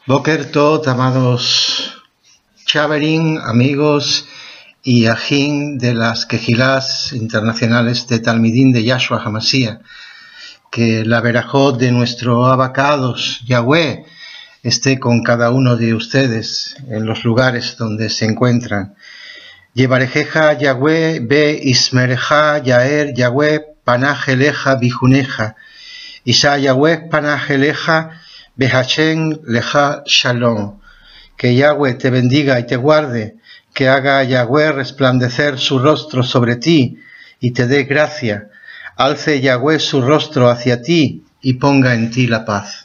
Boker Tov, amados Chaverín, amigos y ajín de las quejilás internacionales de Talmidín de Yahshua HaMashiach. Que la verajot de nuestro abacados, Yahweh, esté con cada uno de ustedes en los lugares donde se encuentran. Yevarejeja Yahweh, be ismereja Yaer Yahweh, panajeleja bijuneja. Isha Yahweh panajeleja, Behachem leja shalom. Que Yahweh te bendiga y te guarde, que haga Yahweh resplandecer su rostro sobre ti y te dé gracia. Alce Yahweh su rostro hacia ti y ponga en ti la paz.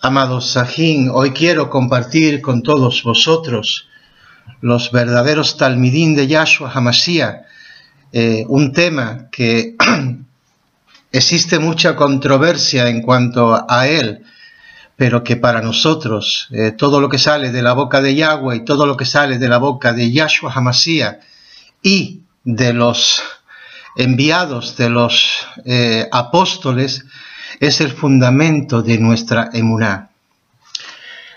Amados Sajín, hoy quiero compartir con todos vosotros, los verdaderos Talmidín de Yahshua HaMashiach, un tema que existe mucha controversia en cuanto a él, pero que para nosotros todo lo que sale de la boca de Yahweh y todo lo que sale de la boca de Yahshua HaMashiach y de los enviados de los apóstoles es el fundamento de nuestra emuná.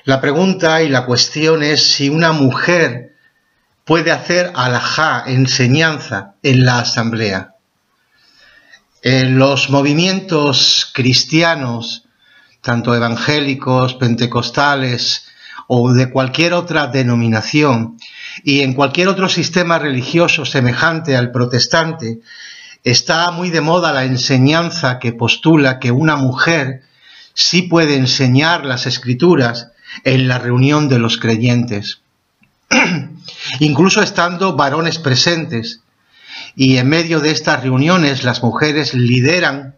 La pregunta y la cuestión es si una mujer puede hacer alajá, enseñanza, en la asamblea. Los movimientos cristianos, tanto evangélicos, pentecostales o de cualquier otra denominación, y en cualquier otro sistema religioso semejante al protestante, está muy de moda la enseñanza que postula que una mujer sí puede enseñar las escrituras en la reunión de los creyentes, incluso estando varones presentes. Y en medio de estas reuniones las mujeres lideran,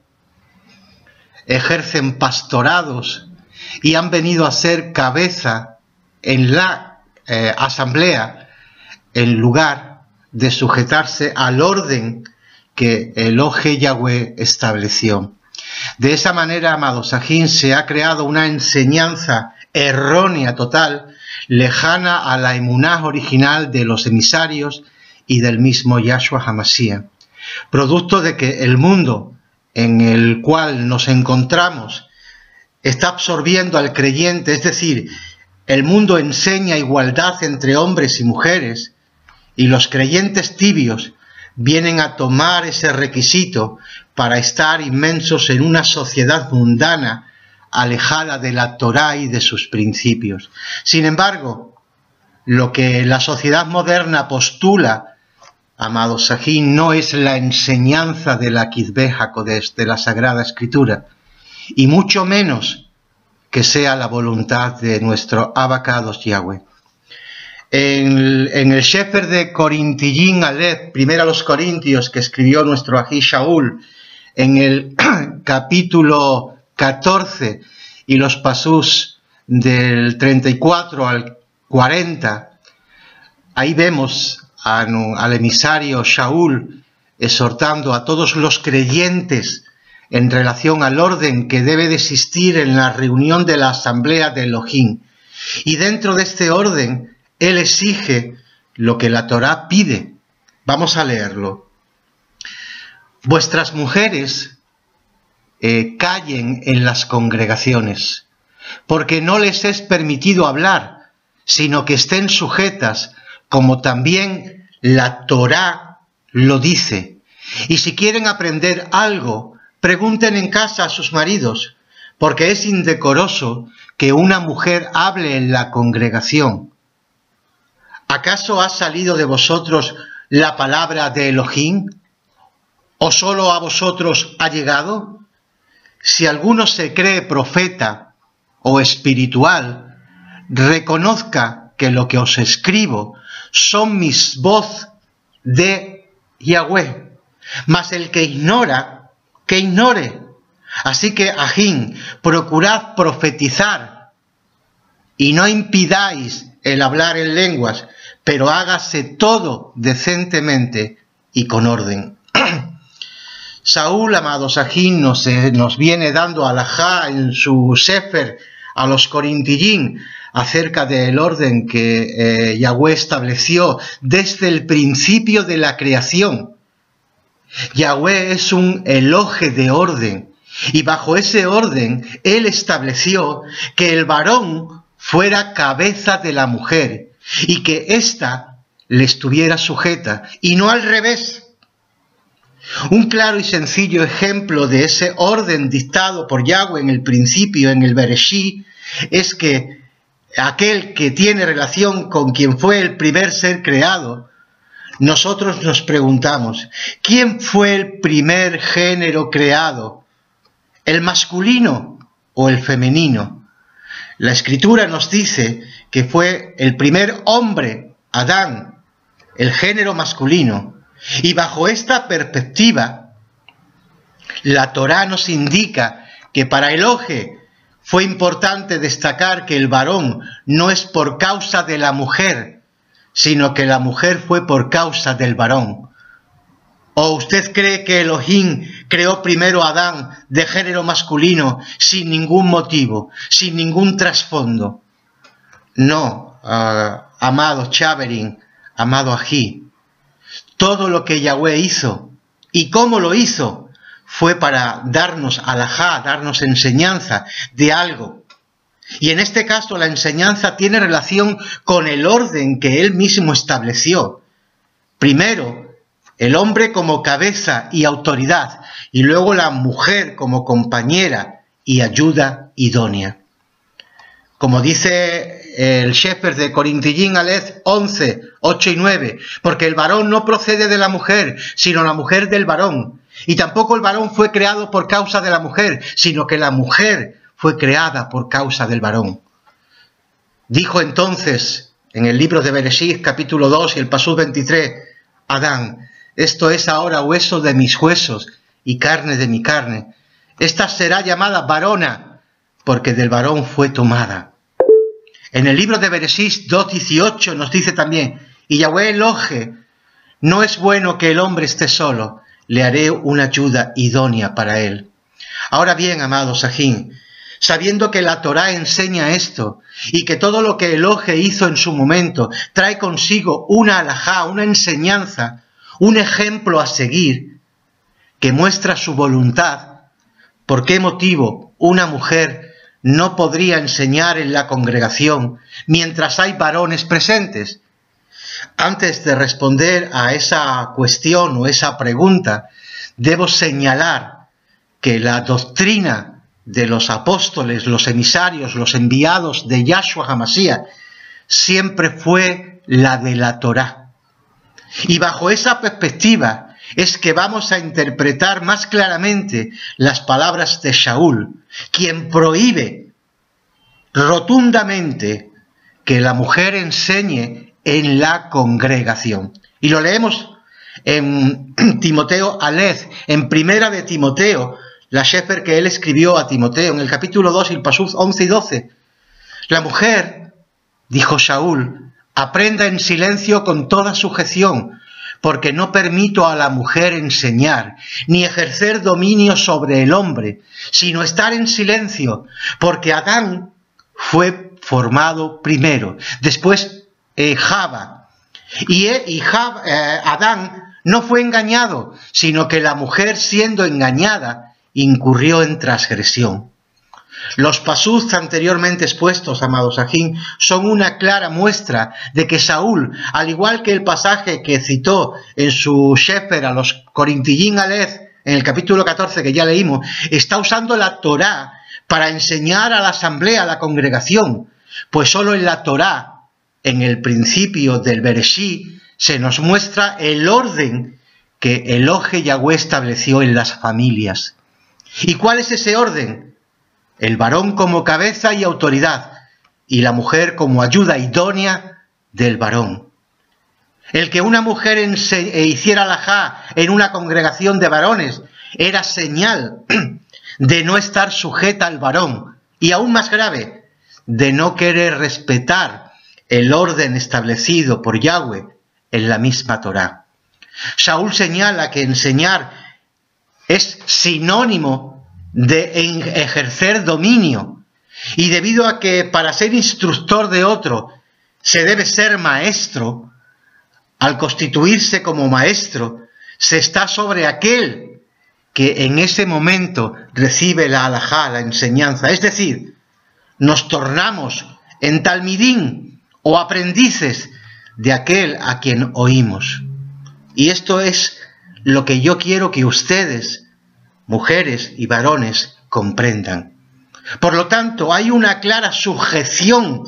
ejercen pastorados y han venido a ser cabeza en la asamblea en lugar de sujetarse al orden que Elohe Yahweh estableció. De esa manera, amados Sajín, se ha creado una enseñanza errónea total, lejana a la emuná original de los emisarios y del mismo Yahshua HaMashiach, producto de que el mundo en el cual nos encontramos está absorbiendo al creyente, es decir, el mundo enseña igualdad entre hombres y mujeres, y los creyentes tibios vienen a tomar ese requisito para estar inmensos en una sociedad mundana, alejada de la Torá y de sus principios. Sin embargo, lo que la sociedad moderna postula, amados Sajín, no es la enseñanza de la Kitzbeh HaKodesh, de la Sagrada Escritura, y mucho menos que sea la voluntad de nuestro abacados Yahweh. En el Shefer de Corintillín Aleph, primero a los Corintios, que escribió nuestro ají Shaul, en el capítulo 14 y los pasús del 34 al 40, ahí vemos al emisario Shaul exhortando a todos los creyentes en relación al orden que debe de existir en la reunión de la asamblea de Elohim. Y dentro de este orden, él exige lo que la Torá pide. Vamos a leerlo. Vuestras mujeres callen en las congregaciones, porque no les es permitido hablar, sino que estén sujetas, como también la Torá lo dice. Y si quieren aprender algo, pregunten en casa a sus maridos, porque es indecoroso que una mujer hable en la congregación. ¿Acaso ha salido de vosotros la palabra de Elohim? ¿O solo a vosotros ha llegado? Si alguno se cree profeta o espiritual, reconozca que lo que os escribo son mis voz de Yahweh. Mas el que ignora, que ignore. Así que, ajín, procurad profetizar y no impidáis el hablar en lenguas, pero hágase todo decentemente y con orden. Saúl, amados ajín, nos viene dando alajá en su Sefer a los Corintillín acerca del orden que Yahweh estableció desde el principio de la creación. Yahweh es un Elohe de orden Y bajo ese orden, él estableció que el varón fuera cabeza de la mujer y que ésta le estuviera sujeta, y no al revés. Un claro y sencillo ejemplo de ese orden dictado por Yahweh en el principio, en el Bereshit, es que aquel que tiene relación con quien fue el primer ser creado, nosotros nos preguntamos, ¿quién fue el primer género creado? ¿El masculino o el femenino? La Escritura nos dice que fue el primer hombre, Adán, el género masculino. Y bajo esta perspectiva, la Torá nos indica que para Elohe fue importante destacar que el varón no es por causa de la mujer, sino que la mujer fue por causa del varón. ¿O usted cree que Elohim creó primero a Adán de género masculino sin ningún motivo, sin ningún trasfondo? No, amado Chaverín, amado Ají. Todo lo que Yahweh hizo y cómo lo hizo fue para darnos alajá, darnos enseñanza de algo. Y en este caso la enseñanza tiene relación con el orden que él mismo estableció. Primero, el hombre como cabeza y autoridad, y luego la mujer como compañera y ayuda idónea. Como dice el Shepherd de Corintillín Aleph 11, 8 y 9, porque el varón no procede de la mujer, sino la mujer del varón. Y tampoco el varón fue creado por causa de la mujer, sino que la mujer fue creada por causa del varón. Dijo entonces en el libro de Bereshit, capítulo 2 y el pasú 23, Adán, esto es ahora hueso de mis huesos y carne de mi carne. Esta será llamada varona, porque del varón fue tomada. En el libro de Bereshit 2:18 nos dice también, y Yahweh Elohe, no es bueno que el hombre esté solo, le haré una ayuda idónea para él. Ahora bien, amados Ajín, sabiendo que la Torá enseña esto, y que todo lo que Elohe hizo en su momento trae consigo una alajá, una enseñanza, un ejemplo a seguir, que muestra su voluntad, ¿por qué motivo una mujer no podría enseñar en la congregación mientras hay varones presentes? Antes de responder a esa cuestión o esa pregunta, debo señalar que la doctrina de los apóstoles, los emisarios, los enviados de Yahshua HaMashiach, siempre fue la de la Torá. Y bajo esa perspectiva es que vamos a interpretar más claramente las palabras de Shaul, quien prohíbe rotundamente que la mujer enseñe en la congregación. Y lo leemos en Timoteo Aleph, en primera de Timoteo, la Shepherd que él escribió a Timoteo, en el capítulo 2, el pasú 11 y 12. La mujer, dijo Shaul, aprenda en silencio con toda sujeción, porque no permito a la mujer enseñar, ni ejercer dominio sobre el hombre, sino estar en silencio, porque Adán fue formado primero, después Java, y Adán no fue engañado, sino que la mujer, siendo engañada, incurrió en transgresión. Los pasús anteriormente expuestos, amados Ajín, son una clara muestra de que Saúl, al igual que el pasaje que citó en su Shepherd a los Corintillín Aleph, en el capítulo 14 que ya leímos, está usando la Torá para enseñar a la asamblea, a la congregación, pues solo en la Torá, en el principio del Bereshit, se nos muestra el orden que Elohe Yahweh estableció en las familias. ¿Y cuál es ese orden? El varón como cabeza y autoridad, y la mujer como ayuda idónea del varón. El que una mujer hiciera alajá en una congregación de varones era señal de no estar sujeta al varón, y aún más grave, de no querer respetar el orden establecido por Yahweh en la misma Torá. Saúl señala que enseñar es sinónimo de ejercer dominio, y debido a que para ser instructor de otro se debe ser maestro, al constituirse como maestro se está sobre aquel que en ese momento recibe la halajá, la enseñanza. Es decir, nos tornamos en talmidín o aprendices de aquel a quien oímos. Y esto es lo que yo quiero que ustedes, mujeres y varones, comprendan. Por lo tanto, hay una clara sujeción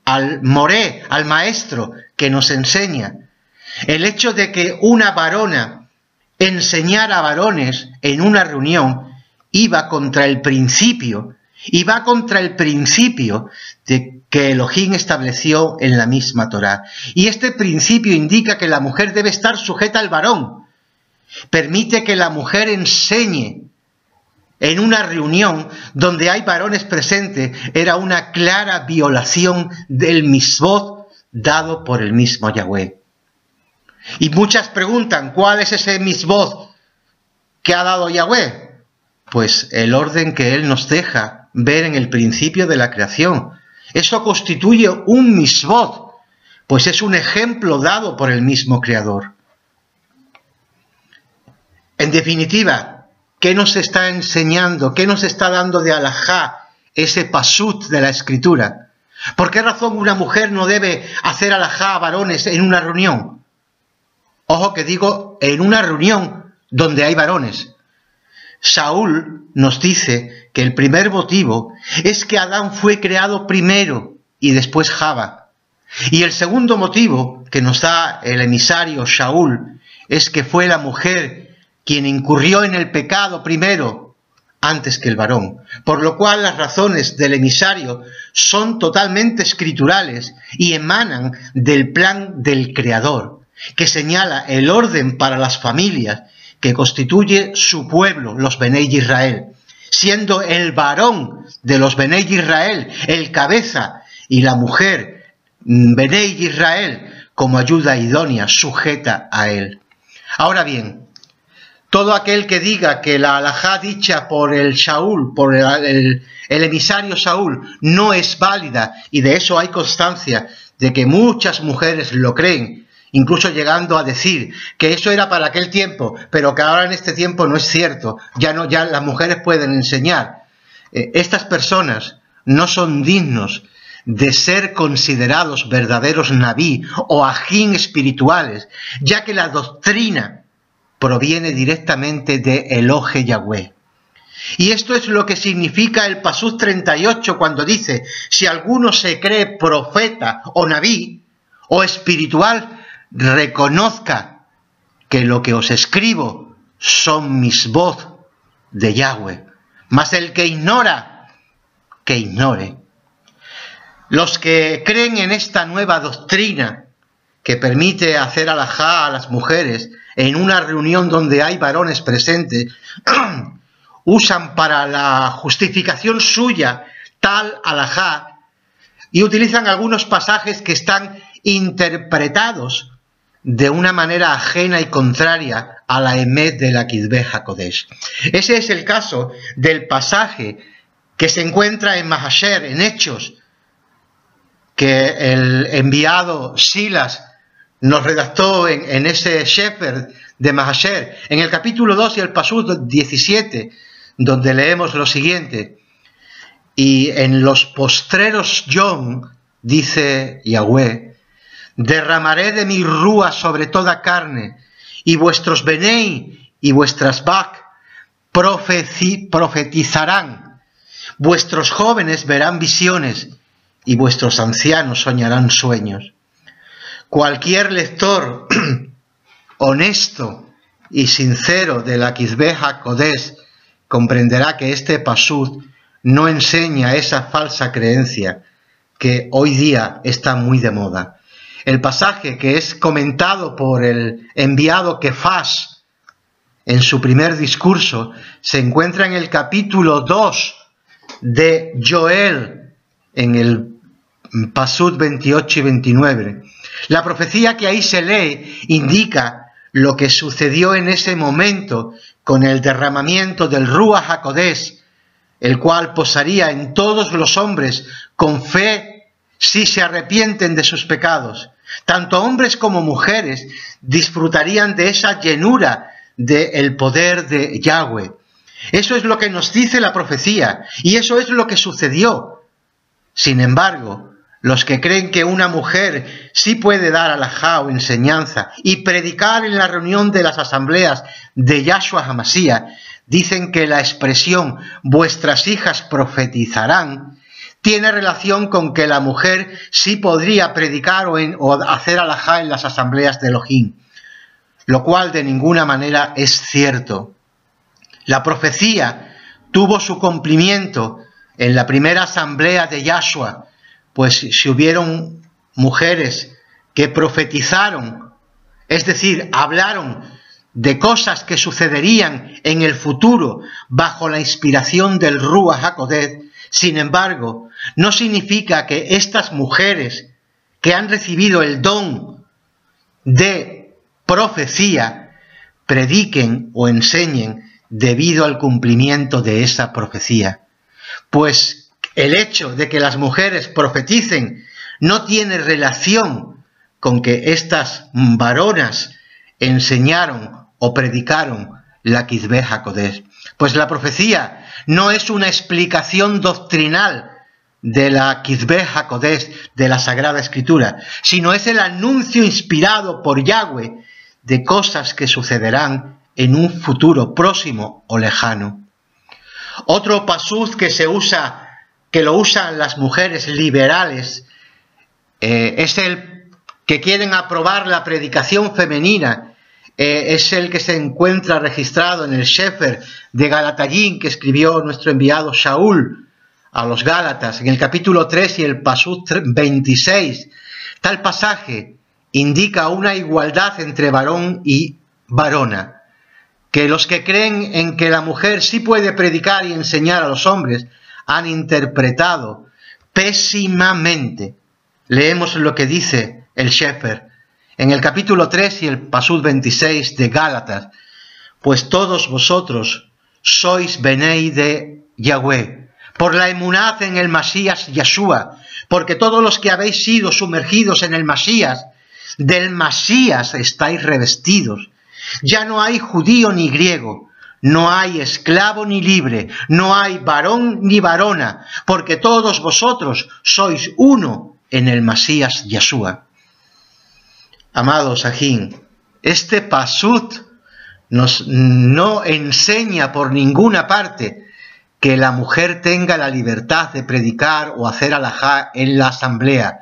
al moré, al maestro que nos enseña. El hecho de que una varona enseñara a varones en una reunión iba contra el principio, de que Elohim estableció en la misma Torá. Y este principio indica que la mujer debe estar sujeta al varón. Permite que la mujer enseñe en una reunión donde hay varones presentes. Era una clara violación del misbot dado por el mismo Yahweh. Y muchas preguntan, ¿cuál es ese misbot que ha dado Yahweh? Pues el orden que Él nos deja ver en el principio de la creación. Eso constituye un misbot, pues es un ejemplo dado por el mismo Creador. En definitiva, ¿qué nos está enseñando? ¿Qué nos está dando de halajá ese pasut de la Escritura? ¿Por qué razón una mujer no debe hacer halajá a varones en una reunión? Ojo que digo, en una reunión donde hay varones. Saúl nos dice que el primer motivo es que Adán fue creado primero y después Java. Y el segundo motivo que nos da el emisario Saúl es que fue la mujer quien incurrió en el pecado primero antes que el varón. Por lo cual las razones del emisario son totalmente escriturales y emanan del plan del Creador, que señala el orden para las familias que constituye su pueblo, los Benei Israel, siendo el varón de los Benei Israel el cabeza y la mujer Benei Israel como ayuda idónea sujeta a él. Ahora bien, todo aquel que diga que la halajá dicha por el Saúl, por el emisario Saúl, no es válida, y de eso hay constancia de que muchas mujeres lo creen, incluso llegando a decir que eso era para aquel tiempo, pero que ahora en este tiempo no es cierto, ya las mujeres pueden enseñar. Estas personas no son dignos de ser considerados verdaderos nabí o ajín espirituales, ya que la doctrina proviene directamente de Elohe Yahweh. Y esto es lo que significa el Pasuk 38 cuando dice, si alguno se cree profeta o nabí o espiritual, reconozca que lo que os escribo son mis voz de Yahweh, mas el que ignora, que ignore. Los que creen en esta nueva doctrina que permite hacer halajá a las mujeres en una reunión donde hay varones presentes, usan para la justificación suya tal halajá y utilizan algunos pasajes que están interpretados de una manera ajena y contraria a la emet de la Kitbeh HaKodesh. Ese es el caso del pasaje que se encuentra en Mahasher, en Hechos, que el enviado Silas nos redactó en ese Shepherd de Mahasher, en el capítulo 2 y el Pasuk 17, donde leemos lo siguiente: y en los postreros yom, dice Yahweh, derramaré de mi rúa sobre toda carne, y vuestros benei y vuestras bak profetizarán, vuestros jóvenes verán visiones, y vuestros ancianos soñarán sueños. Cualquier lector honesto y sincero de la Kitbeh HaKodesh comprenderá que este pasuk no enseña esa falsa creencia que hoy día está muy de moda. El pasaje que es comentado por el enviado Kefas en su primer discurso se encuentra en el capítulo 2 de Joel, en el Pasuk 28 y 29. La profecía que ahí se lee indica lo que sucedió en ese momento con el derramamiento del Ruach HaKodesh, el cual posaría en todos los hombres con fe si se arrepienten de sus pecados. Tanto hombres como mujeres disfrutarían de esa llenura del poder de Yahweh. Eso es lo que nos dice la profecía y eso es lo que sucedió. Sin embargo, los que creen que una mujer sí puede dar alajá o enseñanza y predicar en la reunión de las asambleas de Yahshua HaMashiach, dicen que la expresión vuestras hijas profetizarán tiene relación con que la mujer sí podría predicar o hacer alajá en las asambleas de Elohim, lo cual de ninguna manera es cierto. La profecía tuvo su cumplimiento en la primera asamblea de Yahshua, pues si hubieron mujeres que profetizaron, es decir, hablaron de cosas que sucederían en el futuro bajo la inspiración del Ruach HaKodesh, sin embargo, no significa que estas mujeres que han recibido el don de profecía prediquen o enseñen debido al cumplimiento de esa profecía. Pues el hecho de que las mujeres profeticen no tiene relación con que estas varonas enseñaron o predicaron la Kisbeh HaKodesh. Pues la profecía no es una explicación doctrinal de la Kisbeh HaKodesh, de la Sagrada Escritura, sino es el anuncio inspirado por Yahweh de cosas que sucederán en un futuro próximo o lejano. Otro pasuz que lo usan las mujeres liberales, es el que quieren aprobar la predicación femenina, es el que se encuentra registrado en el Sefer de Galatayín que escribió nuestro enviado Shaul a los Gálatas, en el capítulo 3 y el pasuz 26. Tal pasaje indica una igualdad entre varón y varona, que los que creen en que la mujer sí puede predicar y enseñar a los hombres han interpretado pésimamente. Leemos lo que dice el Sefer en el capítulo 3 y el pasuz 26 de Gálatas: pues todos vosotros sois Benei de Yahweh, por la emunaz en el Masías Yeshua, porque todos los que habéis sido sumergidos en el Masías, del Masías estáis revestidos. Ya no hay judío ni griego, no hay esclavo ni libre, no hay varón ni varona, porque todos vosotros sois uno en el Masías Yeshua. Amados ajín, este pasut no enseña por ninguna parte que la mujer tenga la libertad de predicar o hacer alajá en la asamblea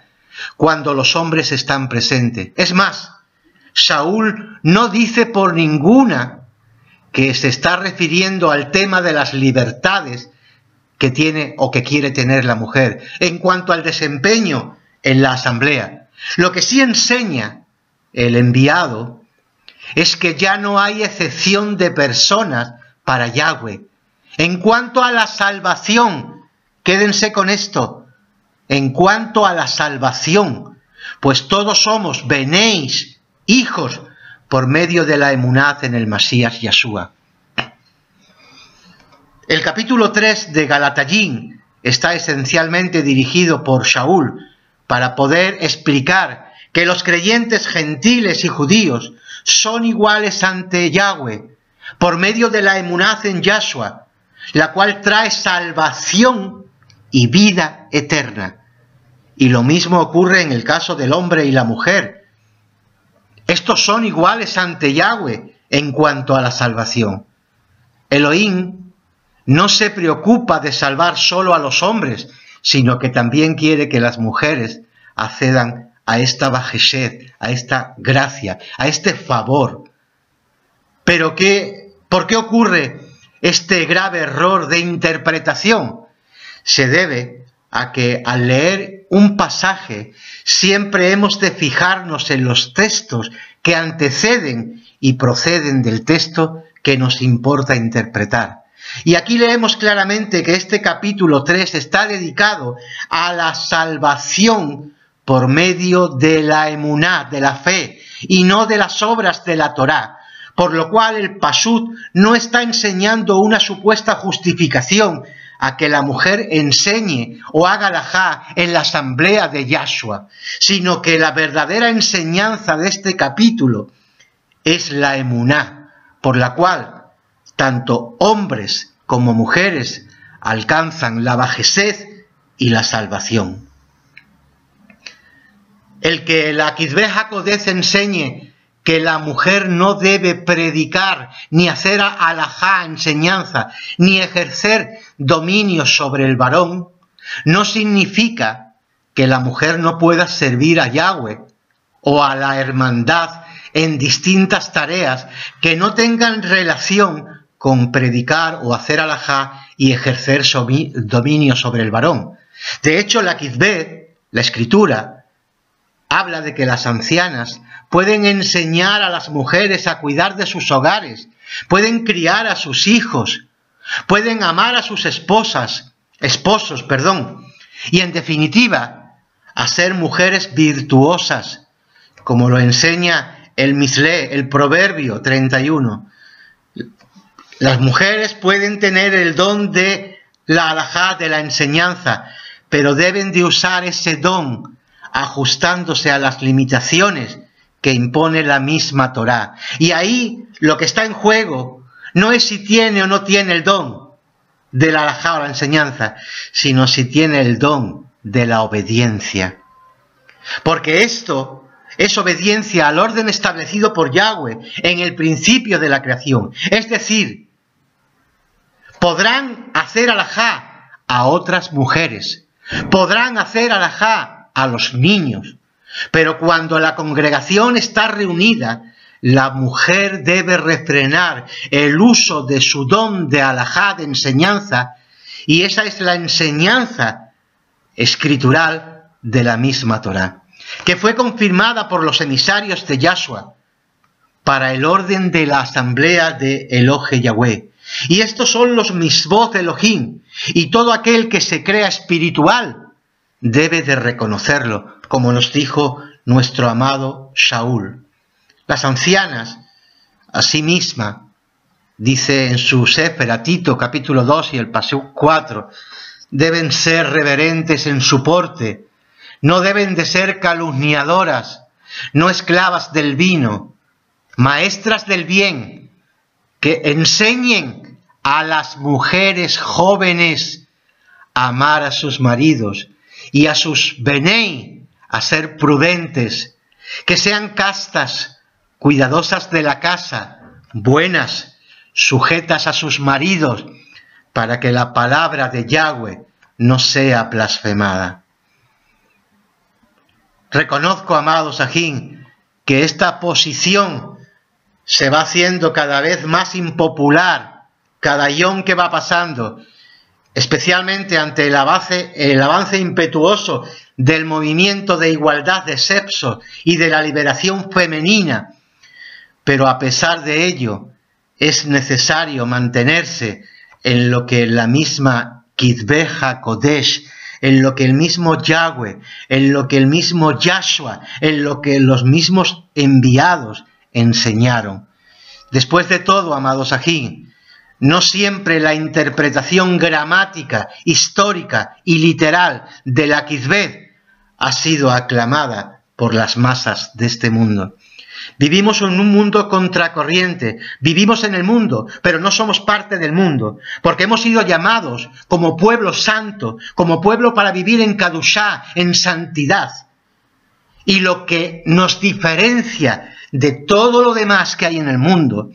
cuando los hombres están presentes. Es más, Shaul no dice por ninguna que se está refiriendo al tema de las libertades que tiene o que quiere tener la mujer en cuanto al desempeño en la asamblea. Lo que sí enseña el enviado es que ya no hay excepción de personas para Yahweh. En cuanto a la salvación, quédense con esto, en cuanto a la salvación, pues todos somos benéis, hijos, por medio de la emunaz en el Masías Yeshua. El capítulo 3 de Galatayín está esencialmente dirigido por Shaul para poder explicar que los creyentes gentiles y judíos son iguales ante Yahweh por medio de la emunaz en Yahshua, la cual trae salvación y vida eterna. Y lo mismo ocurre en el caso del hombre y la mujer. Estos son iguales ante Yahweh en cuanto a la salvación. Elohim no se preocupa de salvar solo a los hombres, sino que también quiere que las mujeres accedan a esta bajesheth, a esta gracia, a este favor. Pero ¿por qué ocurre este grave error de interpretación? Se debe a que al leer un pasaje siempre hemos de fijarnos en los textos que anteceden y proceden del texto que nos importa interpretar. Y aquí leemos claramente que este capítulo 3 está dedicado a la salvación por medio de la emuná, de la fe, y no de las obras de la Torá, por lo cual el pasut no está enseñando una supuesta justificación a que la mujer enseñe o haga alajá en la asamblea de Yahshua, sino que la verdadera enseñanza de este capítulo es la emuná, por la cual tanto hombres como mujeres alcanzan la bajezed y la salvación. El que la Kitzbeh HaKodesh enseñe que la mujer no debe predicar, ni hacer alajá, enseñanza, ni ejercer dominio sobre el varón, no significa que la mujer no pueda servir a Yahweh o a la hermandad en distintas tareas que no tengan relación con predicar o hacer alajá y ejercer dominio sobre el varón. De hecho, la Kitzbeh, la escritura, habla de que las ancianas pueden enseñar a las mujeres a cuidar de sus hogares, pueden criar a sus hijos, pueden amar a sus esposos, y en definitiva, a ser mujeres virtuosas, como lo enseña el Mislé, el Proverbio 31. Las mujeres pueden tener el don de la alajá, de la enseñanza, pero deben de usar ese don ajustándose a las limitaciones que impone la misma Torá. Y ahí lo que está en juego no es si tiene o no tiene el don de la alajá o la enseñanza, sino si tiene el don de la obediencia. Porque esto es obediencia al orden establecido por Yahweh en el principio de la creación. Es decir, podrán hacer alajá a otras mujeres, podrán hacer alajá a los niños, pero cuando la congregación está reunida, la mujer debe refrenar el uso de su don de alajá, de enseñanza, y esa es la enseñanza escritural de la misma Torá, que fue confirmada por los emisarios de Yahshua para el orden de la asamblea de Elohe Yahweh. Y estos son los misvot Elohim, y todo aquel que se crea espiritual debe de reconocerlo, como nos dijo nuestro amado Shaul. Las ancianas, asimismo, dice en su Sefer a Tito, capítulo 2 y el Pasuk 4, deben ser reverentes en su porte, no deben de ser calumniadoras, no esclavas del vino, maestras del bien, que enseñen a las mujeres jóvenes a amar a sus maridos y a sus benei a ser prudentes, que sean castas, cuidadosas de la casa, buenas, sujetas a sus maridos, para que la palabra de Yahweh no sea blasfemada. Reconozco, amados ajín, que esta posición se va haciendo cada vez más impopular, cada yom que va pasando, especialmente ante el avance impetuoso del movimiento de igualdad de sexos y de la liberación femenina. Pero a pesar de ello, es necesario mantenerse en lo que la misma Kitzbeh HaKodesh, en lo que el mismo Yahweh, en lo que el mismo Yahshua, en lo que los mismos enviados enseñaron. Después de todo, amados ajín, no siempre la interpretación gramática, histórica y literal de la Kitzbeh ha sido aclamada por las masas de este mundo. Vivimos en un mundo contracorriente, vivimos en el mundo, pero no somos parte del mundo, porque hemos sido llamados como pueblo santo, como pueblo para vivir en Kadushá, en santidad. Y lo que nos diferencia de todo lo demás que hay en el mundo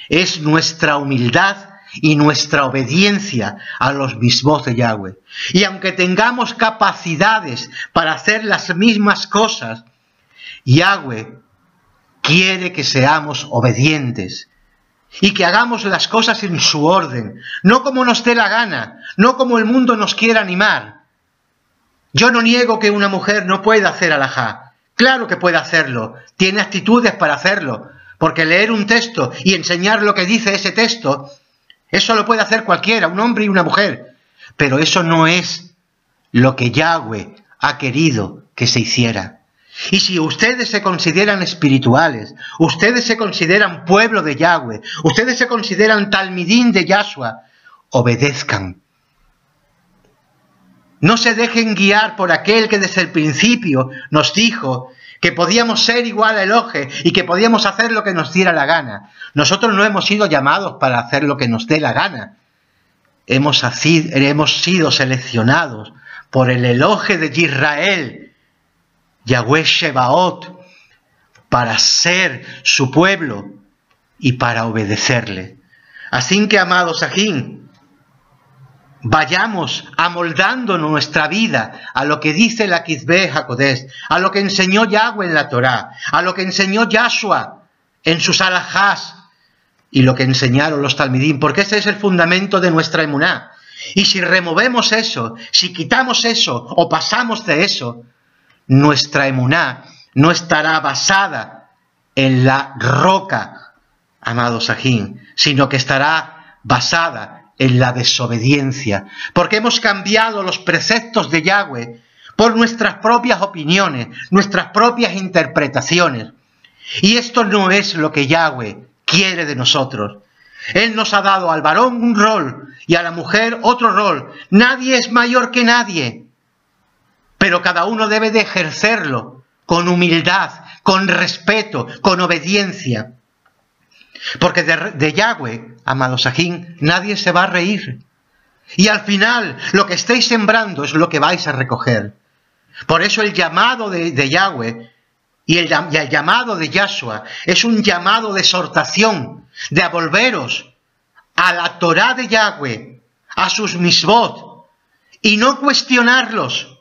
es nuestra humildad y nuestra obediencia a los mismos de Yahweh. Y aunque tengamos capacidades para hacer las mismas cosas, Yahweh quiere que seamos obedientes y que hagamos las cosas en su orden, no como nos dé la gana, no como el mundo nos quiera animar. Yo no niego que una mujer no pueda hacer alajá. Claro que puede hacerlo, tiene actitudes para hacerlo, porque leer un texto y enseñar lo que dice ese texto, eso lo puede hacer cualquiera, un hombre y una mujer. Pero eso no es lo que Yahweh ha querido que se hiciera. Y si ustedes se consideran espirituales, ustedes se consideran pueblo de Yahweh, ustedes se consideran talmidín de Yahshua, obedezcan. No se dejen guiar por aquel que desde el principio nos dijo que podíamos ser igual a Elohe y que podíamos hacer lo que nos diera la gana. Nosotros no hemos sido llamados para hacer lo que nos dé la gana. Hemos sido seleccionados por el Elohe de Israel, Yahweh Shebaot, para ser su pueblo y para obedecerle. Así que, amados ajín, vayamos amoldando nuestra vida a lo que dice la Kizbe HaKodesh, a lo que enseñó Yahweh en la Torá, a lo que enseñó Yahshua en sus alajás y lo que enseñaron los talmidim, porque ese es el fundamento de nuestra emuná. Y si removemos eso, si quitamos eso o pasamos de eso, nuestra emuná no estará basada en la roca, amados ajín, sino que estará basada en la desobediencia, porque hemos cambiado los preceptos de Yahweh por nuestras propias opiniones, nuestras propias interpretaciones. Y esto no es lo que Yahweh quiere de nosotros. Él nos ha dado al varón un rol y a la mujer otro rol. Nadie es mayor que nadie, pero cada uno debe de ejercerlo con humildad, con respeto, con obediencia. Porque de Yahweh, amados ajín, nadie se va a reír. Y al final, lo que estéis sembrando es lo que vais a recoger. Por eso el llamado de Yahweh y el llamado de Yahshua es un llamado de exhortación, de volveros a la Torá de Yahweh, a sus misbot, y no cuestionarlos.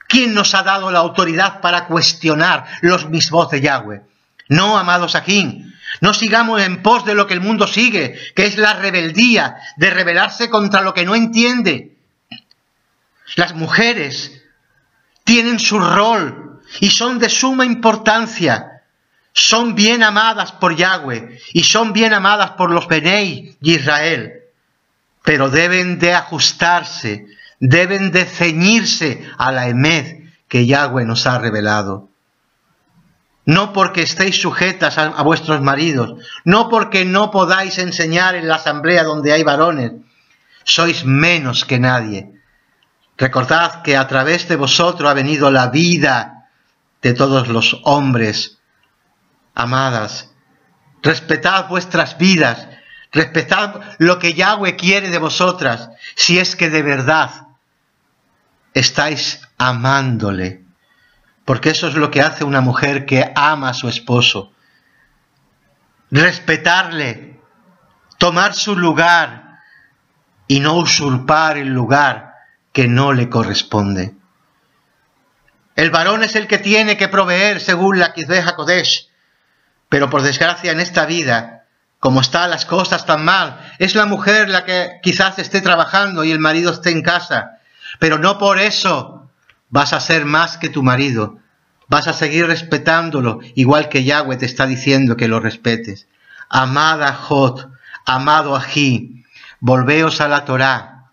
¿Quién nos ha dado la autoridad para cuestionar los misbot de Yahweh? No, amados ajín, no sigamos en pos de lo que el mundo sigue, que es la rebeldía, de rebelarse contra lo que no entiende. Las mujeres tienen su rol y son de suma importancia. Son bien amadas por Yahweh y son bien amadas por los Benei Israel, pero deben de ajustarse, deben de ceñirse a la emet que Yahweh nos ha revelado. No porque estéis sujetas a vuestros maridos, no porque no podáis enseñar en la asamblea donde hay varones, sois menos que nadie. Recordad que a través de vosotros ha venido la vida de todos los hombres. Amadas, respetad vuestras vidas, respetad lo que Yahweh quiere de vosotras, si es que de verdad estáis amándole. Porque eso es lo que hace una mujer que ama a su esposo. Respetarle, tomar su lugar y no usurpar el lugar que no le corresponde. El varón es el que tiene que proveer según la Kizbe HaKodesh, pero por desgracia en esta vida, como están las cosas tan mal, es la mujer la que quizás esté trabajando y el marido esté en casa, pero no por eso vas a ser más que tu marido. Vas a seguir respetándolo, igual que Yahweh te está diciendo que lo respetes. Amada Jot, amado Ají, volveos a la Torá.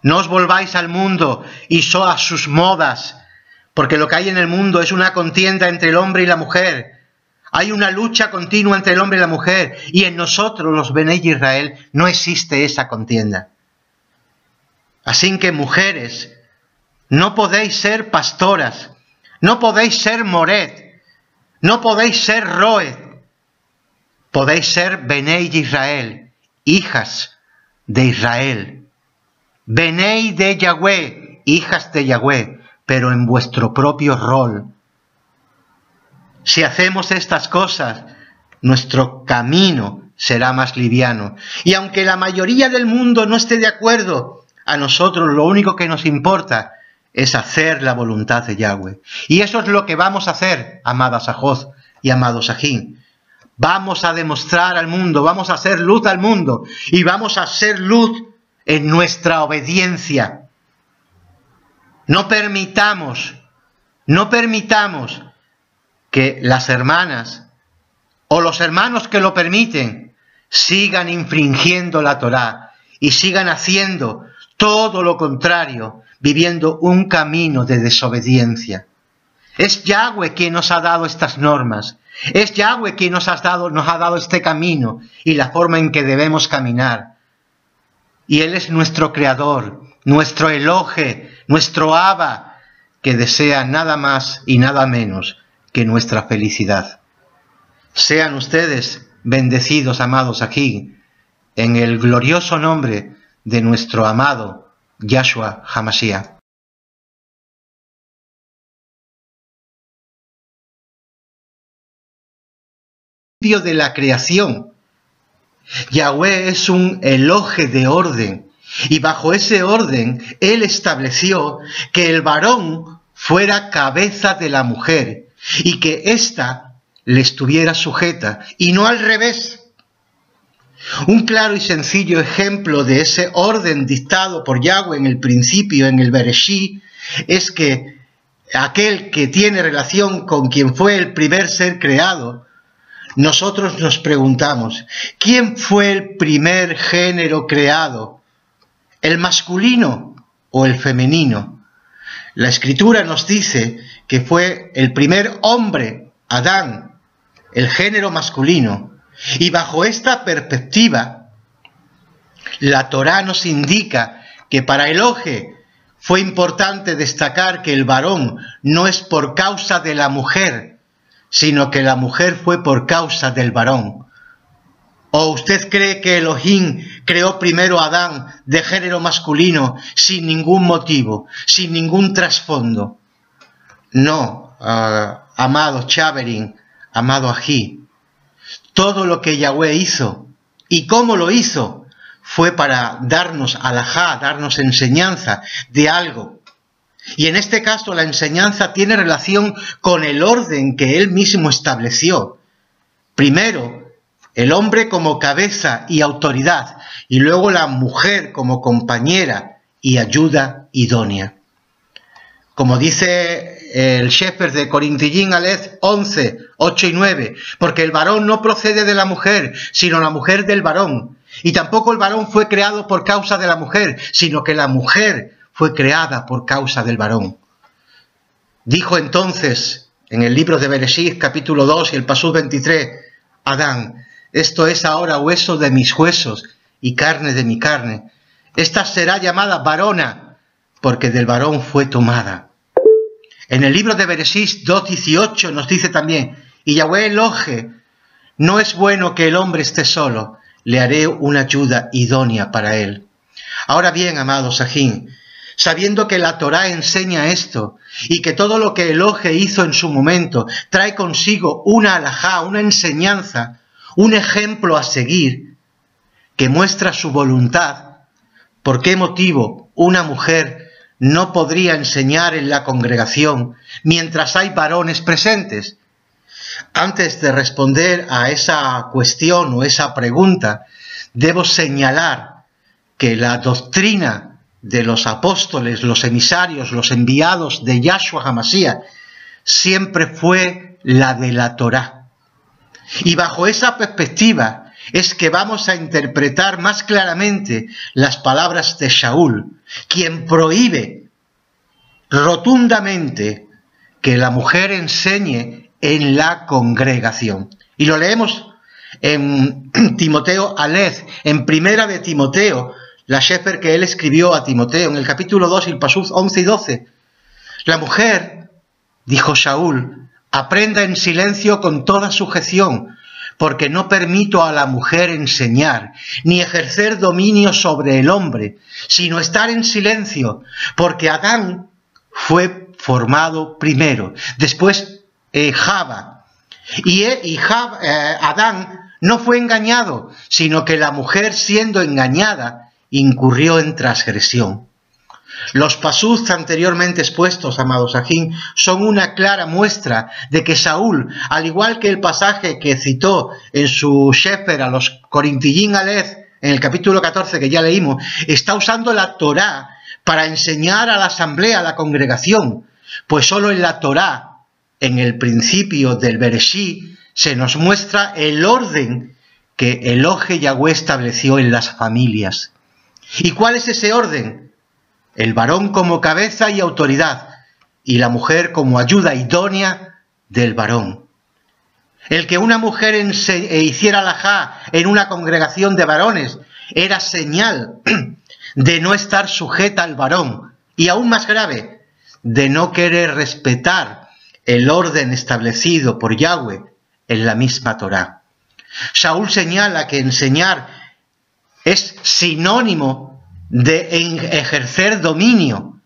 No os volváis al mundo y a sus modas, porque lo que hay en el mundo es una contienda entre el hombre y la mujer. Hay una lucha continua entre el hombre y la mujer, y en nosotros, los Benei Israel, no existe esa contienda. Así que, mujeres, no podéis ser pastoras, no podéis ser moret, no podéis ser roed, podéis ser Benei Israel, hijas de Israel, Benei de Yahweh, hijas de Yahweh, pero en vuestro propio rol. Si hacemos estas cosas, nuestro camino será más liviano. Y aunque la mayoría del mundo no esté de acuerdo, a nosotros lo único que nos importa es hacer la voluntad de Yahweh. Y eso es lo que vamos a hacer, amadas Ajoz y amados Ajín. Vamos a demostrar al mundo, vamos a hacer luz al mundo y vamos a hacer luz en nuestra obediencia. No permitamos que las hermanas o los hermanos que lo permiten sigan infringiendo la Torá y sigan haciendo todo lo contrario, viviendo un camino de desobediencia. Es Yahweh quien nos ha dado estas normas. Es Yahweh quien nos ha dado este camino y la forma en que debemos caminar. Y Él es nuestro Creador, nuestro Elohe, nuestro Abba, que desea nada más y nada menos que nuestra felicidad. Sean ustedes bendecidos, amados aquí, en el glorioso nombre de nuestro amado Yahshua HaMashiach. De la creación, Yahweh es un Elohe de orden, y bajo ese orden Él estableció que el varón fuera cabeza de la mujer y que ésta le estuviera sujeta, y no al revés. Un claro y sencillo ejemplo de ese orden dictado por Yahweh en el principio, en el Bereshit, es que aquel que tiene relación con quien fue el primer ser creado, nosotros nos preguntamos, ¿quién fue el primer género creado? ¿El masculino o el femenino? La Escritura nos dice que fue el primer hombre, Adán, el género masculino. Y bajo esta perspectiva, la Torá nos indica que para Elohe fue importante destacar que el varón no es por causa de la mujer, sino que la mujer fue por causa del varón. ¿O usted cree que Elohim creó primero a Adán de género masculino sin ningún motivo, sin ningún trasfondo? No, amado Chaverín, amado Ají. Todo lo que Yahweh hizo y cómo lo hizo fue para darnos alajá, darnos enseñanza de algo. Y en este caso la enseñanza tiene relación con el orden que Él mismo estableció. Primero, el hombre como cabeza y autoridad, y luego la mujer como compañera y ayuda idónea. Como dice el Shefer de Corintillín Aleph 11, 8 y 9, porque el varón no procede de la mujer, sino la mujer del varón. Y tampoco el varón fue creado por causa de la mujer, sino que la mujer fue creada por causa del varón. Dijo entonces en el libro de Bereshit, capítulo 2 y el pasú 23, Adán, esto es ahora hueso de mis huesos y carne de mi carne. Esta será llamada varona, porque del varón fue tomada. En el libro de Bereshit 2:18 nos dice también, y Yahweh Elohe, no es bueno que el hombre esté solo, le haré una ayuda idónea para él. Ahora bien, amados Sajín, sabiendo que la Torá enseña esto y que todo lo que Elohe hizo en su momento trae consigo una alajá, una enseñanza, un ejemplo a seguir que muestra su voluntad, ¿por qué motivo una mujer no podría enseñar en la congregación mientras hay varones presentes? Antes de responder a esa cuestión o esa pregunta, debo señalar que la doctrina de los apóstoles, los emisarios, los enviados de Yahshua HaMashiach, siempre fue la de la Torá. Y bajo esa perspectiva es que vamos a interpretar más claramente las palabras de Shaul, quien prohíbe rotundamente que la mujer enseñe en la congregación. Y lo leemos en Timoteo Aleph, en primera de Timoteo, la Shefer que él escribió a Timoteo, en el capítulo 2 y el pasú 11 y 12. La mujer, dijo Shaul, aprenda en silencio con toda sujeción, porque no permito a la mujer enseñar, ni ejercer dominio sobre el hombre, sino estar en silencio, porque Adán fue formado primero, después Java, y Adán no fue engañado, sino que la mujer, siendo engañada, incurrió en transgresión. Los pasús anteriormente expuestos, amados Ajín, son una clara muestra de que Saúl, al igual que el pasaje que citó en su Shefer a los Corintillín Aleph, en el capítulo 14 que ya leímos, está usando la Torá para enseñar a la asamblea, a la congregación, pues solo en la Torá, en el principio del Bereshit, se nos muestra el orden que Elohe Yahweh estableció en las familias. ¿Y cuál es ese orden? El varón como cabeza y autoridad, y la mujer como ayuda idónea del varón. El que una mujer hiciera alajá en una congregación de varones era señal de no estar sujeta al varón, y aún más grave, de no querer respetar el orden establecido por Yahweh en la misma Torá. Shaul señala que enseñar es sinónimo de ejercer dominio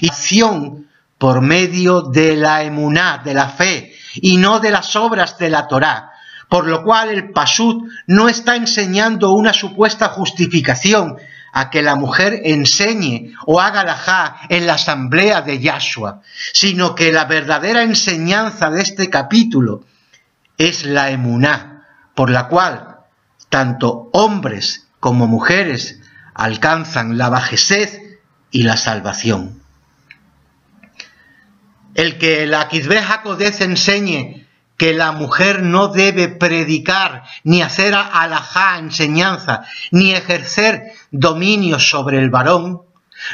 y acción por medio de la emuná, de la fe, y no de las obras de la Torá, por lo cual el Pashut no está enseñando una supuesta justificación a que la mujer enseñe o haga alajá en la asamblea de Yahshua, sino que la verdadera enseñanza de este capítulo es la emuná, por la cual tanto hombres como mujeres alcanzan la bajezed y la salvación. El que la Kitzbeh HaKodesh enseñe que la mujer no debe predicar, ni hacer alajá, enseñanza, ni ejercer dominio sobre el varón,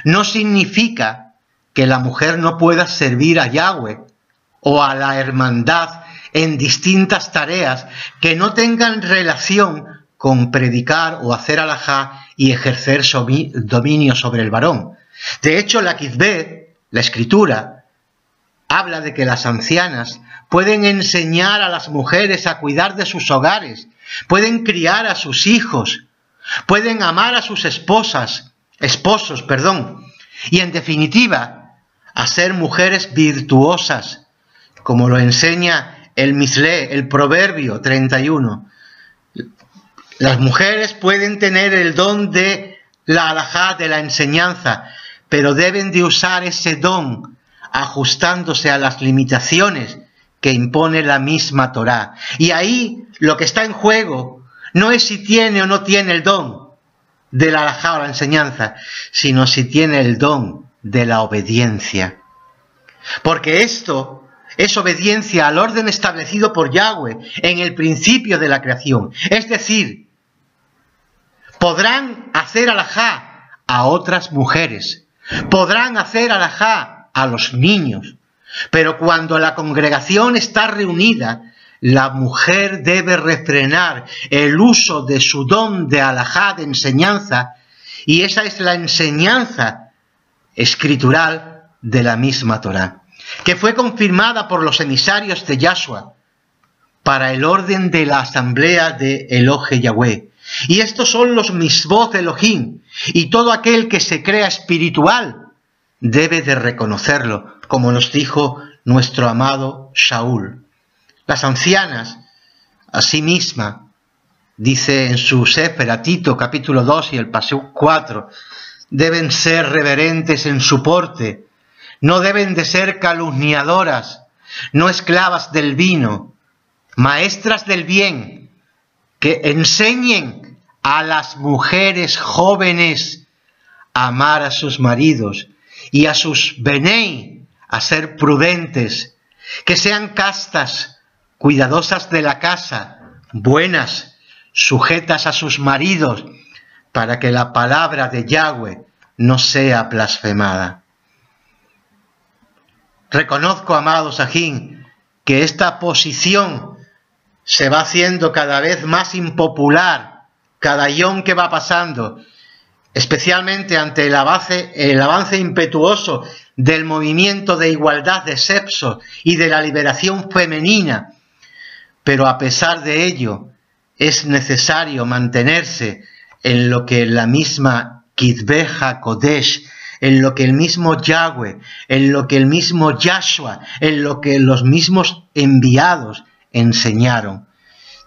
no significa que la mujer no pueda servir a Yahweh o a la hermandad en distintas tareas que no tengan relación con predicar o hacer alajá y ejercer dominio sobre el varón. De hecho, la Kitzbeh, la escritura, habla de que las ancianas pueden enseñar a las mujeres a cuidar de sus hogares, pueden criar a sus hijos, pueden amar a sus esposos, y en definitiva, a ser mujeres virtuosas, como lo enseña el Mislé, el Proverbio 31. Las mujeres pueden tener el don de la alajá, de la enseñanza, pero deben de usar ese don ajustándose a las limitaciones que impone la misma Torá. Y ahí lo que está en juego no es si tiene o no tiene el don de la alajá o la enseñanza, sino si tiene el don de la obediencia. Porque esto es obediencia al orden establecido por Yahweh en el principio de la creación. Es decir, podrán hacer alajá a otras mujeres, podrán hacer alajá a los niños, pero cuando la congregación está reunida, la mujer debe refrenar el uso de su don de alajá, de enseñanza, y esa es la enseñanza escritural de la misma Torá, que fue confirmada por los emisarios de Yahshua para el orden de la asamblea de Elohe Yahweh. Y estos son los misvot de Elohim, y todo aquel que se crea espiritual debe de reconocerlo, como nos dijo nuestro amado Shaul. Las ancianas, asimismo, dice en su Sefer a Tito, capítulo 2 y el Pasuk 4, deben ser reverentes en su porte, no deben de ser calumniadoras, no esclavas del vino, maestras del bien, que enseñen a las mujeres jóvenes a amar a sus maridos y a sus benei a ser prudentes, que sean castas, cuidadosas de la casa, buenas, sujetas a sus maridos, para que la palabra de Yahweh no sea blasfemada. Reconozco, amados ajín, que esta posición se va haciendo cada vez más impopular, cada yom que va pasando, especialmente ante el avance impetuoso del movimiento de igualdad de sexo y de la liberación femenina. Pero a pesar de ello, es necesario mantenerse en lo que la misma Kitzbeh HaKodesh, en lo que el mismo Yahweh, en lo que el mismo Yahshua, en lo que los mismos enviados enseñaron.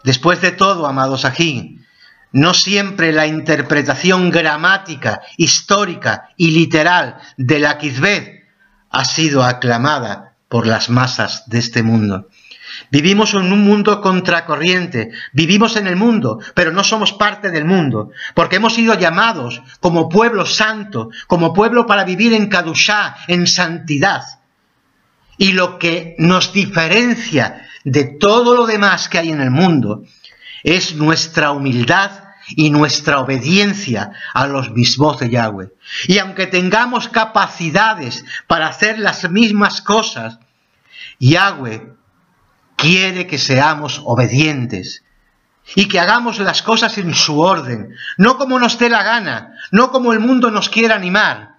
Después de todo, amados ajín, no siempre la interpretación gramática, histórica y literal de la Kitzbeh ha sido aclamada por las masas de este mundo. Vivimos en un mundo contracorriente, vivimos en el mundo, pero no somos parte del mundo, porque hemos sido llamados como pueblo santo, como pueblo para vivir en Kadushá, en santidad. Y lo que nos diferencia de todo lo demás que hay en el mundo es nuestra humildad y nuestra obediencia a los misvot de Yahweh. Y aunque tengamos capacidades para hacer las mismas cosas, Yahweh quiere que seamos obedientes y que hagamos las cosas en su orden, no como nos dé la gana, no como el mundo nos quiera animar.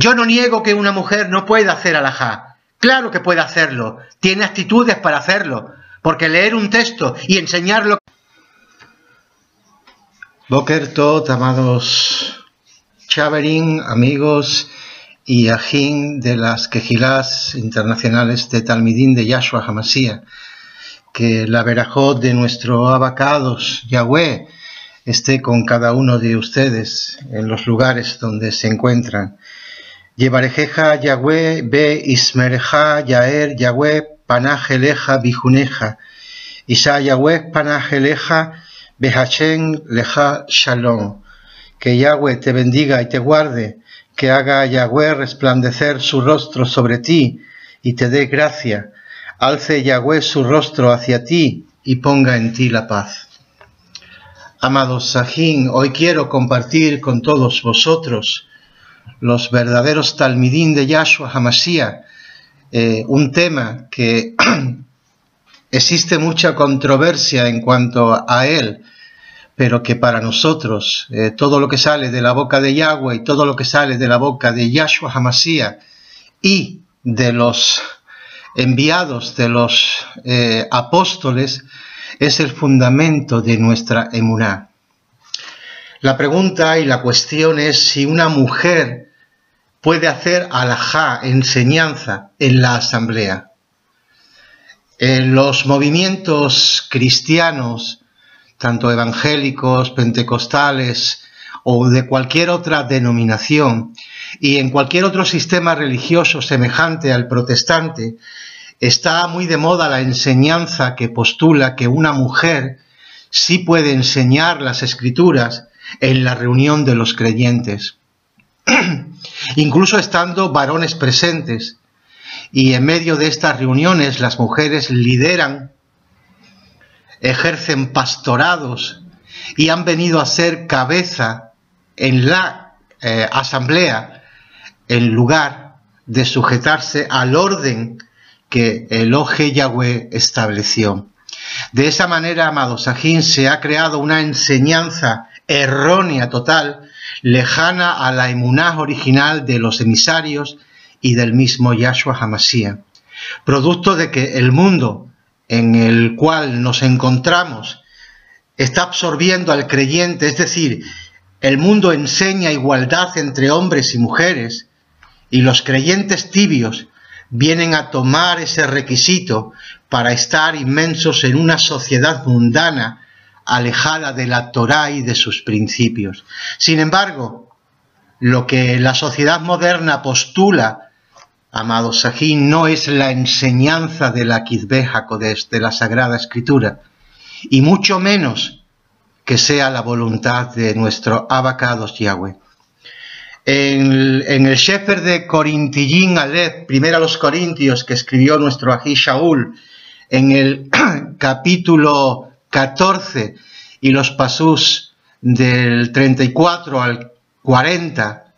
Yo no niego que una mujer no pueda hacer alajá. Claro que puede hacerlo. Tiene actitudes para hacerlo. Porque leer un texto y enseñarlo... Boker Tov, amados Chaverín, amigos y ajín de las quejilás internacionales de Talmidín de Yahshua HaMashiach. Que la verajot de nuestro abacados, Yahweh, esté con cada uno de ustedes en los lugares donde se encuentran. Yevarejeja Yahweh be ismereja Yaer Yahweh panajeleja bijuneja. Isa Yahweh panajeleja behachen leja shalom. Que Yahweh te bendiga y te guarde, que haga Yahweh resplandecer su rostro sobre ti y te dé gracia. Alce Yahweh su rostro hacia ti y ponga en ti la paz. Amados Sajín, hoy quiero compartir con todos vosotros, los verdaderos Talmidín de Yahshua HaMashiach, un tema que existe mucha controversia en cuanto a él, pero que para nosotros todo lo que sale de la boca de Yahweh y todo lo que sale de la boca de Yahshua HaMashiach y de los enviados de los apóstoles es el fundamento de nuestra emuná. La pregunta y la cuestión es si una mujer puede hacer alajá, enseñanza, en la asamblea. Los movimientos cristianos, tanto evangélicos, pentecostales o de cualquier otra denominación, y en cualquier otro sistema religioso semejante al protestante, está muy de moda la enseñanza que postula que una mujer sí puede enseñar las escrituras en la reunión de los creyentes, incluso estando varones presentes, y en medio de estas reuniones las mujeres lideran, ejercen pastorados y han venido a ser cabeza en la asamblea en lugar de sujetarse al orden que Elohe Yahweh estableció. De esa manera, amados Sajín, se ha creado una enseñanza errónea total, lejana a la emuná original de los emisarios y del mismo Yahshua HaMashiach, producto de que el mundo en el cual nos encontramos está absorbiendo al creyente, es decir, el mundo enseña igualdad entre hombres y mujeres, y los creyentes tibios vienen a tomar ese requisito para estar inmensos en una sociedad mundana, alejada de la Torá y de sus principios. Sin embargo, lo que la sociedad moderna postula, amados Sajín, no es la enseñanza de la Kitzbeh HaKodesh, de la Sagrada Escritura, y mucho menos que sea la voluntad de nuestro abacados Yahweh. En el Sefer de Corintillín Aleph, primero a los Corintios, que escribió nuestro Ají Shaul, en el capítulo 14 y los pasús del 34 al 40,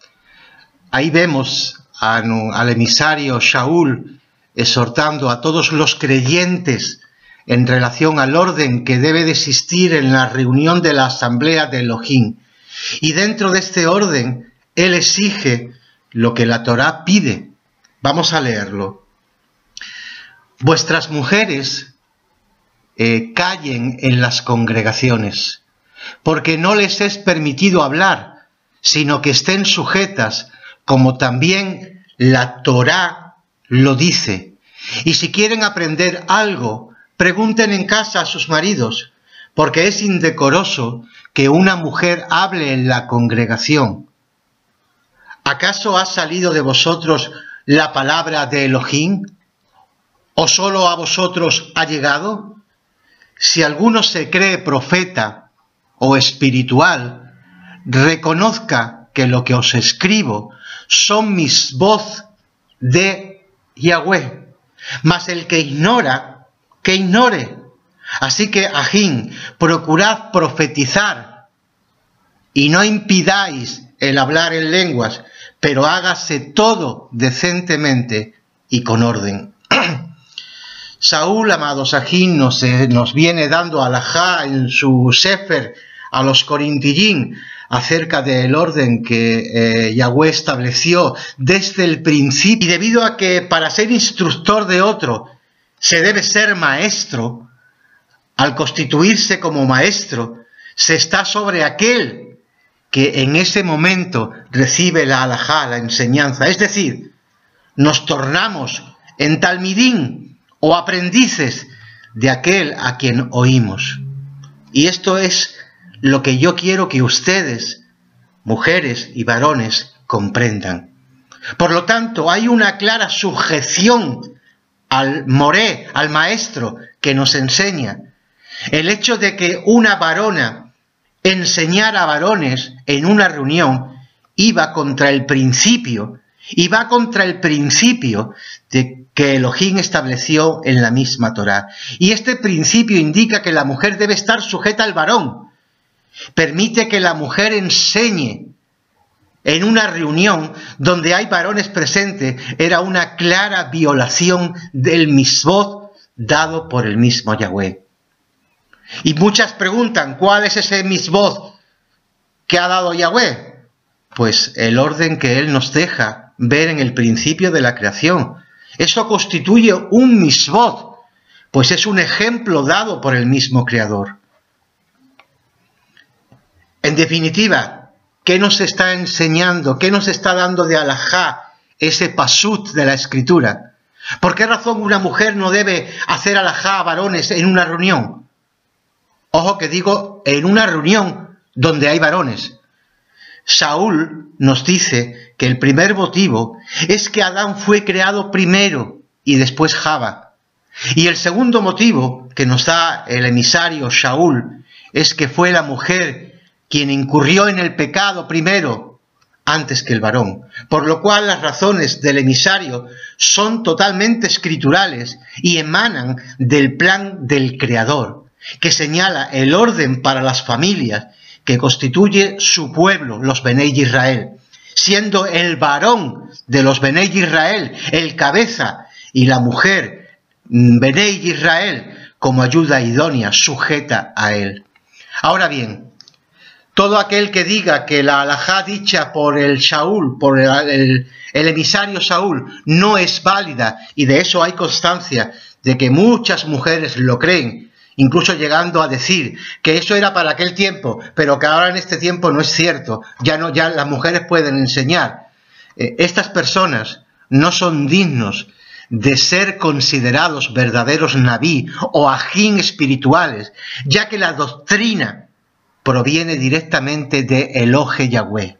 ahí vemos al emisario Shaul exhortando a todos los creyentes en relación al orden que debe de existir en la reunión de la asamblea de Elohim. Y dentro de este orden, él exige lo que la Torá pide. Vamos a leerlo. Vuestras mujeres callen en las congregaciones, porque no les es permitido hablar, sino que estén sujetas, como también la Torá lo dice. Y si quieren aprender algo, pregunten en casa a sus maridos, porque es indecoroso que una mujer hable en la congregación. ¿Acaso ha salido de vosotros la palabra de Elohim? ¿O solo a vosotros ha llegado? Si alguno se cree profeta o espiritual, reconozca que lo que os escribo son mis voz de Yahweh. Mas el que ignora, que ignore. Así que, ajín, procurad profetizar y no impidáis el hablar en lenguas, pero hágase todo decentemente y con orden. Saúl, amados ajín, nos viene dando alajá en su Sefer a los Corintillín acerca del orden que Yahweh estableció desde el principio, y debido a que para ser instructor de otro se debe ser maestro, al constituirse como maestro, se está sobre aquel que en ese momento recibe la halajá, la enseñanza. Es decir, nos tornamos en talmidín o aprendices de aquel a quien oímos. Y esto es lo que yo quiero que ustedes, mujeres y varones, comprendan. Por lo tanto, hay una clara sujeción al moré, al maestro que nos enseña. El hecho de que una varona enseñara a varones en una reunión iba contra el principio, de que Elohim estableció en la misma Torá. Y este principio indica que la mujer debe estar sujeta al varón. Permite que la mujer enseñe en una reunión donde hay varones presentes. Era una clara violación del misbot dado por el mismo Yahweh. Y muchas preguntan, ¿cuál es ese misbot que ha dado Yahweh? Pues el orden que Él nos deja ver en el principio de la creación. Eso constituye un misbot, pues es un ejemplo dado por el mismo Creador. En definitiva, ¿qué nos está enseñando? ¿Qué nos está dando de halajá ese pasut de la Escritura? ¿Por qué razón una mujer no debe hacer halajá a varones en una reunión? Ojo que digo, en una reunión donde hay varones. Saúl nos dice que el primer motivo es que Adán fue creado primero y después Java. Y el segundo motivo que nos da el emisario Saúl es que fue la mujer quien incurrió en el pecado primero antes que el varón. Por lo cual las razones del emisario son totalmente escriturales y emanan del plan del Creador, que señala el orden para las familias que constituye su pueblo, los Benei Israel, siendo el varón de los Benei Israel el cabeza y la mujer Benei Israel como ayuda idónea sujeta a él. Ahora bien, todo aquel que diga que la halajá dicha por el Saúl, por el emisario Saúl, no es válida, y de eso hay constancia de que muchas mujeres lo creen, incluso llegando a decir que eso era para aquel tiempo, pero que ahora en este tiempo no es cierto, ya las mujeres pueden enseñar. Estas personas no son dignos de ser considerados verdaderos nabí o ajín espirituales, ya que la doctrina proviene directamente de Elohe Yahweh.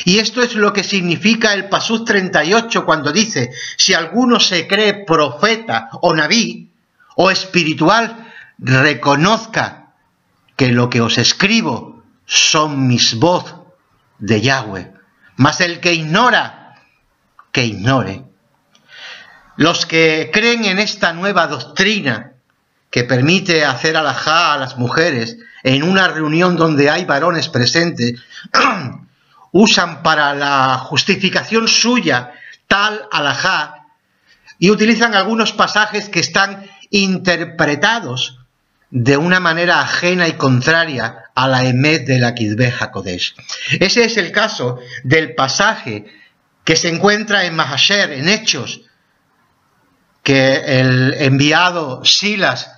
Y esto es lo que significa el Pasuk 38 cuando dice: si alguno se cree profeta o nabí o espiritual, reconozca que lo que os escribo son mis voz de Yahweh. Mas el que ignora, que ignore. Los que creen en esta nueva doctrina que permite hacer halajá a las mujeres en una reunión donde hay varones presentes, usan para la justificación suya tal halajá y utilizan algunos pasajes que están interpretados de una manera ajena y contraria a la emet de la Kitbeh HaKodesh. Ese es el caso del pasaje que se encuentra en Mahasher, en Hechos, que el enviado Silas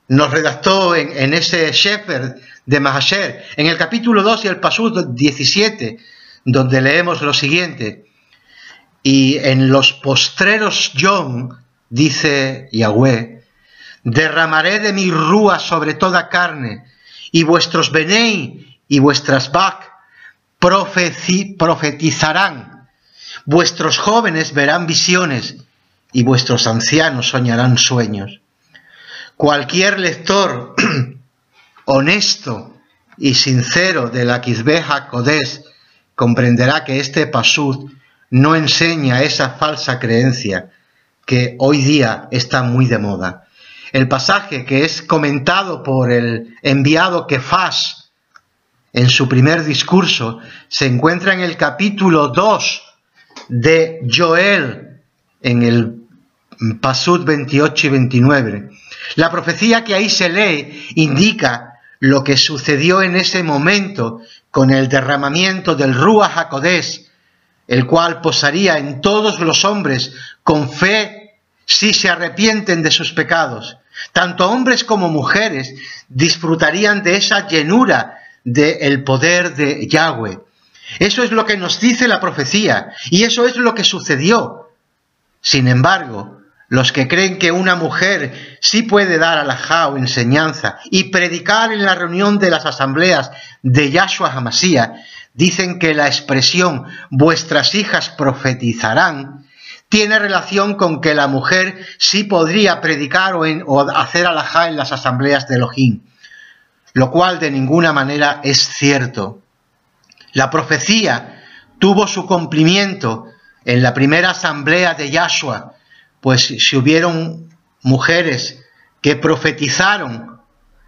nos redactó en ese Shepherd de Mahasher, en el capítulo 2 y el Pasuk 17, donde leemos lo siguiente: y en los postreros yom, dice Yahweh, derramaré de mi rúa sobre toda carne, y vuestros benei y vuestras bak profetizarán, vuestros jóvenes verán visiones, y vuestros ancianos soñarán sueños. Cualquier lector honesto y sincero de la Kitbeh HaKodesh comprenderá que este pasuk no enseña esa falsa creencia que hoy día está muy de moda. El pasaje que es comentado por el enviado Kefas en su primer discurso se encuentra en el capítulo 2 de Joel, en el pasuk 28 y 29. La profecía que ahí se lee indica lo que sucedió en ese momento con el derramamiento del Ruach HaKodesh, el cual posaría en todos los hombres con fe si se arrepienten de sus pecados. Tanto hombres como mujeres disfrutarían de esa llenura del poder de Yahweh. Eso es lo que nos dice la profecía y eso es lo que sucedió. Sin embargo, los que creen que una mujer sí puede dar alajá o enseñanza y predicar en la reunión de las asambleas de Yahshua HaMashiach, dicen que la expresión vuestras hijas profetizarán tiene relación con que la mujer sí podría predicar o hacer alajá en las asambleas de Elohim, lo cual de ninguna manera es cierto. La profecía tuvo su cumplimiento en la primera asamblea de Yahshua, pues si hubieron mujeres que profetizaron,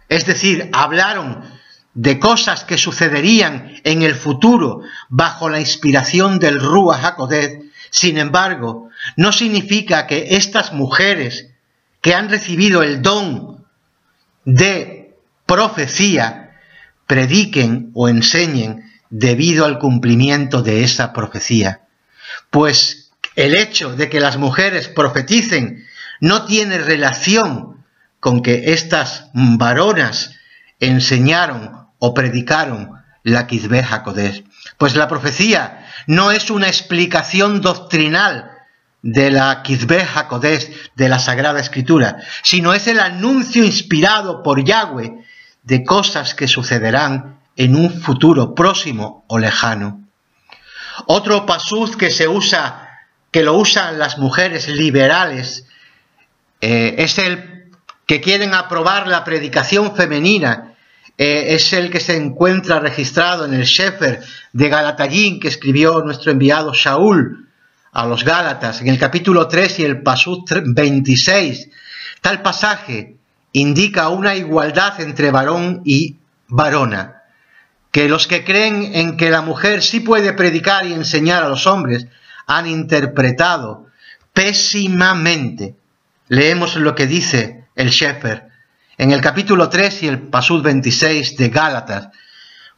es decir, hablaron de cosas que sucederían en el futuro bajo la inspiración del Ruach HaKodesh, sin embargo, no significa que estas mujeres que han recibido el don de profecía prediquen o enseñen debido al cumplimiento de esa profecía. Pues el hecho de que las mujeres profeticen no tiene relación con que estas varonas enseñaron o predicaron la Kizbe HaKodesh. Pues la profecía no es una explicación doctrinal de la Kizbe HaKodesh, de la Sagrada Escritura, sino es el anuncio inspirado por Yahweh de cosas que sucederán en un futuro próximo o lejano. Otro pasuz que lo usan las mujeres liberales, es el que quieren aprobar la predicación femenina, es el que se encuentra registrado en el Sefer de Galatayín que escribió nuestro enviado Shaul a los Gálatas, en el capítulo 3 y el pasuz 26. Tal pasaje indica una igualdad entre varón y varona, que los que creen en que la mujer sí puede predicar y enseñar a los hombres han interpretado pésimamente. Leemos lo que dice el Sefer en el capítulo 3 y el pasud 26 de Gálatas: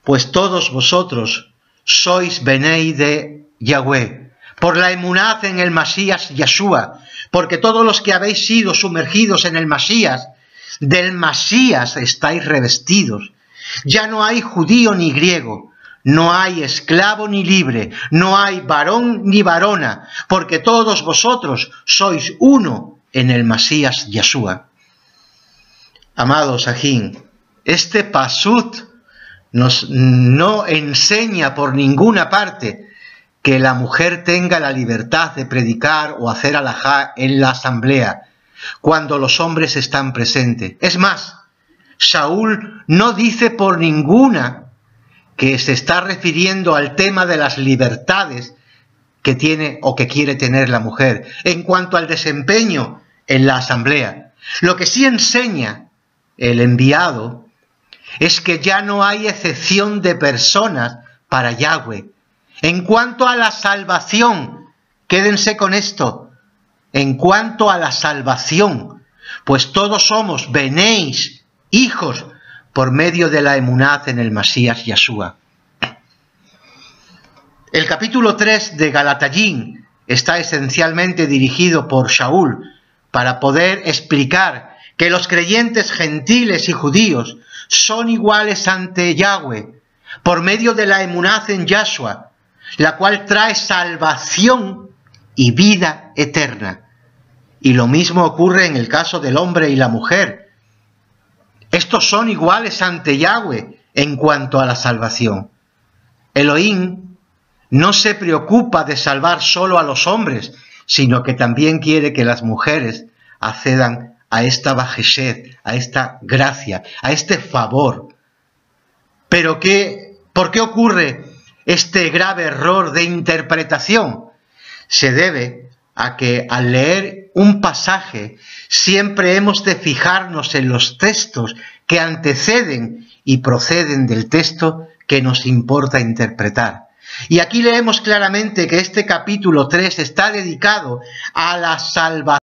pues todos vosotros sois Benei de Yahweh, por la emunaz en el Masías Yahshua, porque todos los que habéis sido sumergidos en el Masías, del Masías estáis revestidos. Ya no hay judío ni griego, no hay esclavo ni libre, no hay varón ni varona, porque todos vosotros sois uno en el Masías Yahshua. Amados Ajín, este pasut no enseña por ninguna parte que la mujer tenga la libertad de predicar o hacer alajá en la asamblea cuando los hombres están presentes. Es más, Shaul no dice por ninguna que se está refiriendo al tema de las libertades que tiene o que quiere tener la mujer en cuanto al desempeño en la asamblea. Lo que sí enseña el enviado es que ya no hay excepción de personas para Yahweh. En cuanto a la salvación, quédense con esto, en cuanto a la salvación, pues todos somos benéis, hijos, por medio de la emunaz en el Masías Yahshua. El capítulo 3 de Galatayín está esencialmente dirigido por Shaul para poder explicar que los creyentes gentiles y judíos son iguales ante Yahweh por medio de la emunaz en Yahshua, la cual trae salvación y vida eterna. Y lo mismo ocurre en el caso del hombre y la mujer. Estos son iguales ante Yahweh en cuanto a la salvación. Elohim no se preocupa de salvar solo a los hombres, sino que también quiere que las mujeres accedan a esta bajesheth, a esta gracia, a este favor. Pero ¿por qué ocurre este grave error de interpretación? Se debe a que al leer un pasaje siempre hemos de fijarnos en los textos que anteceden y proceden del texto que nos importa interpretar. Y aquí leemos claramente que este capítulo 3 está dedicado a la salvación